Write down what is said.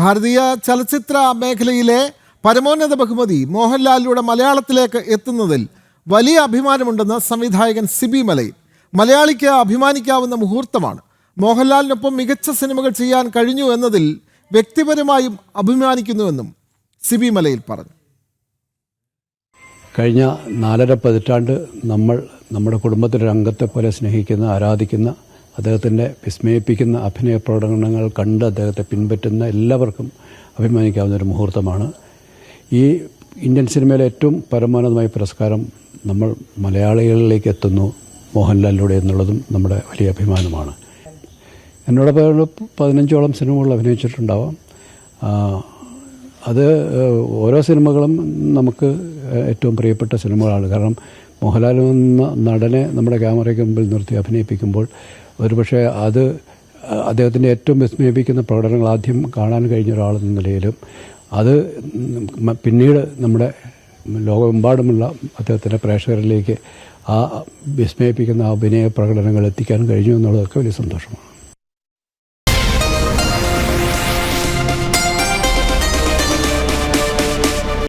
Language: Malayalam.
ഭാരതീയ ചലച്ചിത്ര മേഖലയിലെ പരമോന്നത ബഹുമതി മോഹൻലാലിലൂടെ മലയാളത്തിലേക്ക് എത്തുന്നതിൽ വലിയ അഭിമാനമുണ്ടെന്ന് സംവിധായകൻ സിബി മലയിൽ. മലയാളിക്ക് അഭിമാനിക്കാവുന്ന മുഹൂർത്തമാണ്. മോഹൻലാലിനൊപ്പം മികച്ച സിനിമകൾ ചെയ്യാൻ കഴിഞ്ഞു എന്നതിൽ വ്യക്തിപരമായും അഭിമാനിക്കുന്നുവെന്നും സിബി മലയിൽ പറഞ്ഞു. കഴിഞ്ഞ 4.5 പതിറ്റാണ്ട് നമ്മൾ നമ്മുടെ കുടുംബത്തിലെ അംഗത്തെ പോലെ സ്നേഹിക്കുന്ന, ആരാധിക്കുന്ന, അദ്ദേഹത്തിൻ്റെ വിസ്മയിപ്പിക്കുന്ന അഭിനയ പ്രകടനങ്ങൾ കണ്ട് അദ്ദേഹത്തെ പിൻപറ്റുന്ന എല്ലാവർക്കും അഭിമാനിക്കാവുന്ന ഒരു മുഹൂർത്തമാണ്. ഈ ഇന്ത്യൻ സിനിമയിലെ ഏറ്റവും പരമോന്നതമായ പുരസ്കാരം നമ്മൾ മലയാളികളിലേക്ക് എത്തുന്നു മോഹൻലാലിലൂടെ എന്നുള്ളതും നമ്മുടെ വലിയ അഭിമാനമാണ്. എന്നോടൊപ്പം 15ഓളം സിനിമകൾ അഭിനയിച്ചിട്ടുണ്ടാവാം. അത് ഓരോ സിനിമകളും നമുക്ക് ഏറ്റവും പ്രിയപ്പെട്ട സിനിമകളാണ്. കാരണം മോഹൻലാൽ എന്ന നടനെ നമ്മുടെ ക്യാമറയ്ക്ക് മുമ്പിൽ നിർത്തി അഭിനയിപ്പിക്കുമ്പോൾ ഒരുപക്ഷെ അത് അദ്ദേഹത്തിൻ്റെ ഏറ്റവും വിസ്മയിപ്പിക്കുന്ന പ്രകടനങ്ങൾ ആദ്യം കാണാൻ കഴിഞ്ഞ ഒരാളെന്ന നിലയിലും അത് പിന്നീട് നമ്മുടെ ലോകമെമ്പാടുമുള്ള അദ്ദേഹത്തിൻ്റെ പ്രേക്ഷകരിലേക്ക് ആ വിസ്മയിപ്പിക്കുന്ന അഭിനയ പ്രകടനങ്ങൾ എത്തിക്കാൻ കഴിഞ്ഞു എന്നുള്ളതൊക്കെ വലിയ സന്തോഷമാണ്.